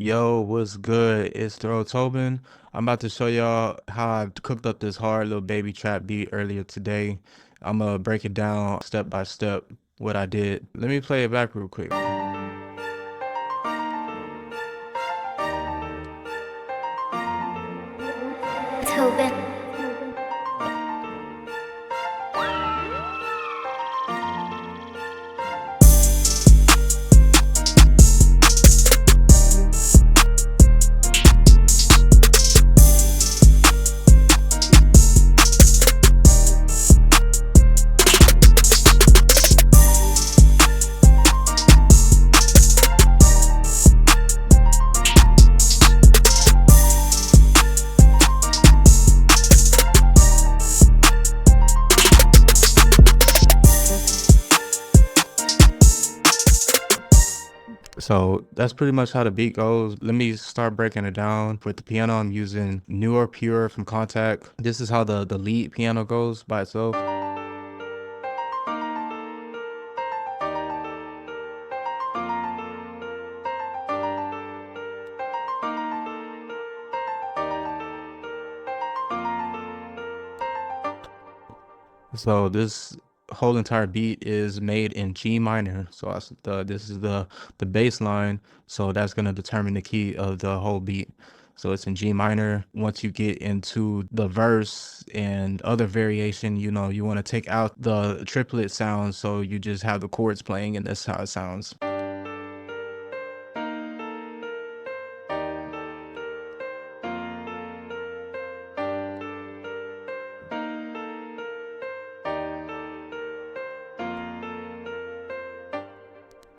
Yo, what's good? It's throwedtobin. I'm about to show y'all how I cooked up this hard little baby trap beat earlier today. I'm gonna break it down step by step what I did. Let me play it back real quick. Tobin. So that's pretty much how the beat goes. Let me start breaking it down. With the piano, I'm using New or Pure from Contact. This is how the lead piano goes by itself. So this whole entire beat is made in G minor. So this is the bass line. So that's gonna determine the key of the whole beat. So it's in G minor. Once you get into the verse and other variation, you want to take out the triplet sound. So you just have the chords playing, and that's how it sounds.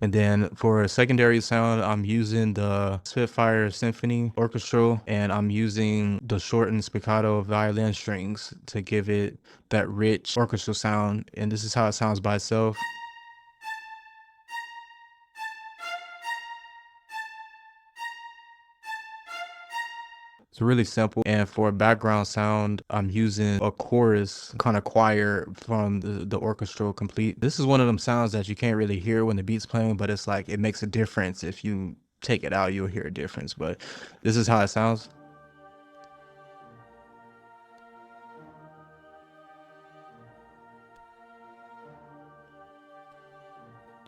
And then for a secondary sound, I'm using the Spitfire Symphony Orchestral, and I'm using the shortened spiccato violin strings to give it that rich orchestral sound. And this is how it sounds by itself. It's really simple. And for a background sound, I'm using a chorus kind of choir from the orchestral complete. This is one of them sounds that you can't really hear when the beat's playing, but it's like it makes a difference. If you take it out, you'll hear a difference. But this is how it sounds.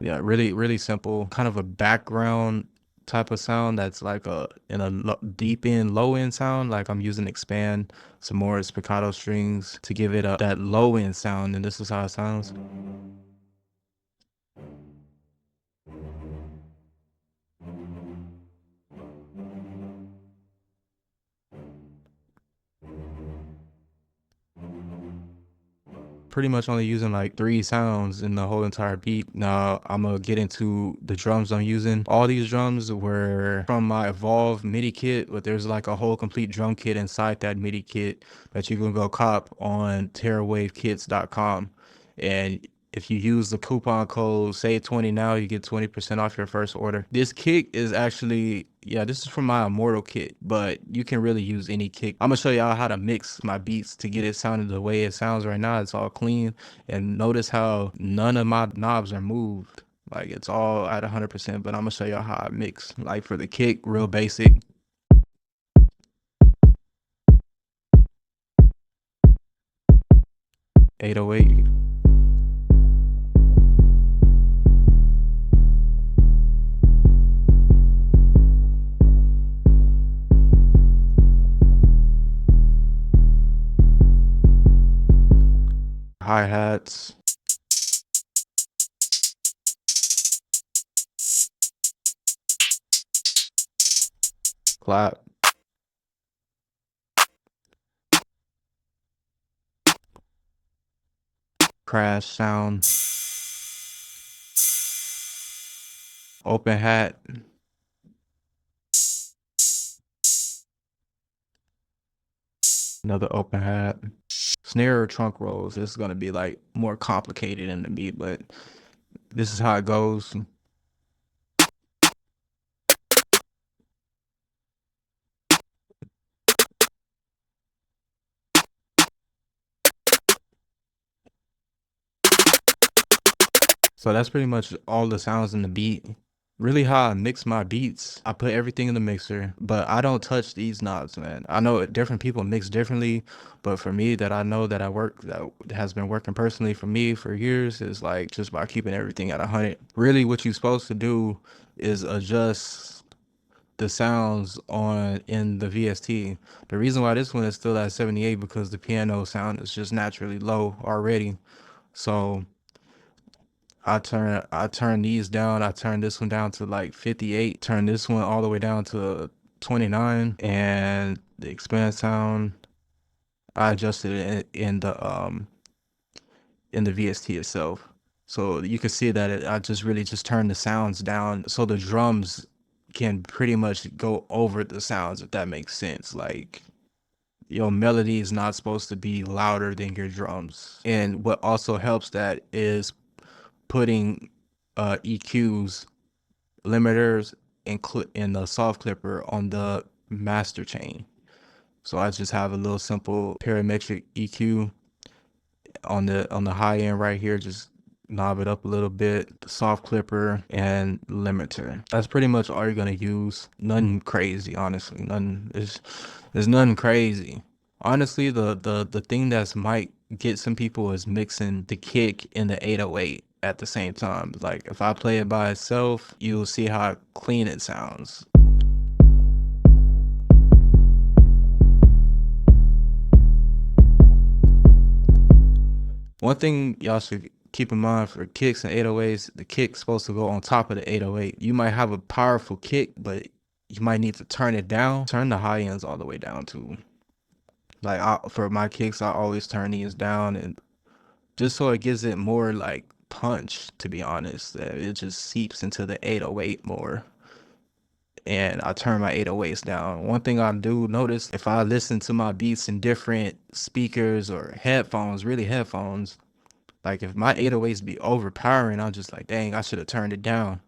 Yeah, really simple. Kind of a background type of sound that's like in a deep end, low end sound. Like I'm using expand, some more spiccato strings to give it that low end sound, and this is how it sounds. Pretty much only using like 3 sounds in the whole entire beat. Now I'm gonna get into the drums I'm using. All these drums were from my Evolve MIDI kit, but there's like a whole complete drum kit inside that MIDI kit that you can go cop on terawavekits.com. And if you use the coupon code SAVE20 now, you get 20% off your first order. This kick is actually, yeah, this is from my Immortal kit, but you can really use any kick. I'm gonna show y'all how to mix my beats to get it sounding the way it sounds right now. It's all clean. And notice how none of my knobs are moved. Like it's all at 100%, but I'm gonna show y'all how I mix. Like for the kick, real basic. 808. Hi-hats, clap, crash sound, open hat, another open hat, snare or trunk rolls. This is gonna be like more complicated in the beat, but this is how it goes. So that's pretty much all the sounds in the beat. Really how I mix my beats, I put everything in the mixer, but I don't touch these knobs, man. I know different people mix differently, but for me that I know that that has been working personally for me for years is like just by keeping everything at 100. Really what you're supposed to do is adjust the sounds on in the VST. The reason why this one is still at 78 because the piano sound is just naturally low already. So I turn these down. I turn this one down to like 58. Turn this one all the way down to 29. And the expand sound, I adjusted it in the VST itself. So you can see that I just really just turned the sounds down so the drums can pretty much go over the sounds, if that makes sense. Like your melody is not supposed to be louder than your drums. And what also helps that is putting EQs, limiters, and in the soft clipper on the master chain. So I just have a little simple parametric EQ on the high end right here. Just knob it up a little bit, the soft clipper and limiter. That's pretty much all you're gonna use. Nothing crazy, honestly. There's nothing crazy. Honestly, the thing that's might get some people is mixing the kick and the 808 at the same time. Like if I play it by itself, you'll see how clean it sounds. One thing y'all should keep in mind for kicks and 808s, the kick's supposed to go on top of the 808. You might have a powerful kick, but you might need to turn it down. Turn the high ends all the way down too. Like for my kicks, I always turn these down, and just so it gives it more like punch, to be honest. That it just seeps into the 808 more. And I turn my 808s down. One thing I do notice, if I listen to my beats in different speakers or headphones, really headphones, like if my 808s be overpowering, I'm just like, dang, I should have turned it down.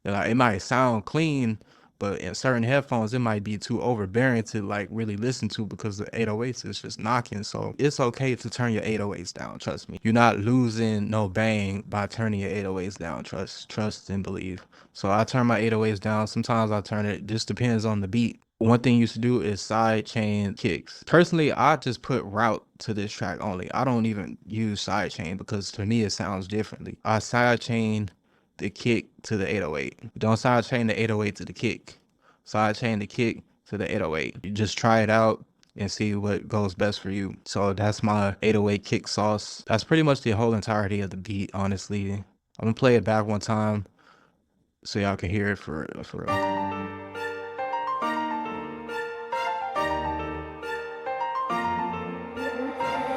Like, it might sound clean, but in certain headphones, it might be too overbearing to like really listen to because the 808s is just knocking. So it's okay to turn your 808s down. Trust me. You're not losing no bang by turning your 808s down. Trust and believe. So I turn my 808s down. Sometimes I turn it. Just depends on the beat. One thing you used to do is side chain kicks. Personally, I just put route to this track only. I don't even use side chain because to me it sounds differently. I side chain the kick to the 808. Don't side chain the 808 to the kick. Side chain the kick to the 808. You just try it out and see what goes best for you. So that's my 808 kick sauce. That's pretty much the whole entirety of the beat, honestly. I'm gonna play it back one time so y'all can hear it for real.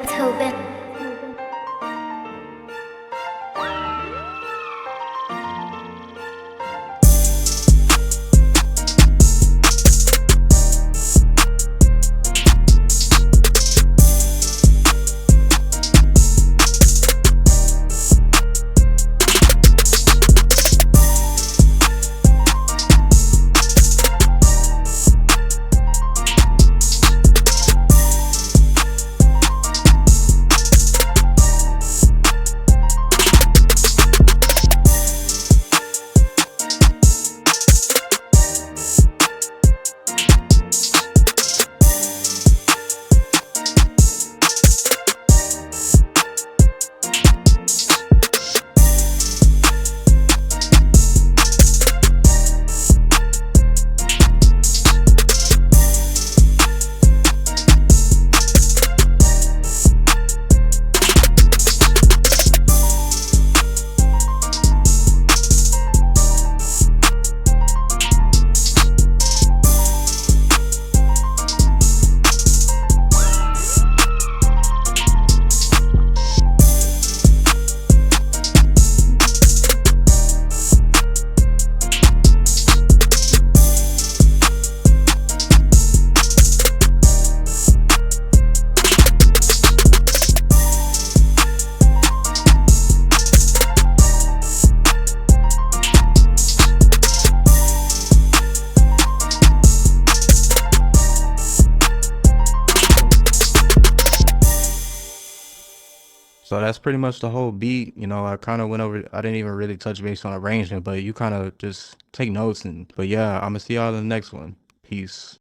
Tobin. So that's pretty much the whole beat. You know, I kind of went over, I didn't even really touch base on arrangement, but you kind of just take notes. And, but yeah, I'm gonna see y'all in the next one. Peace.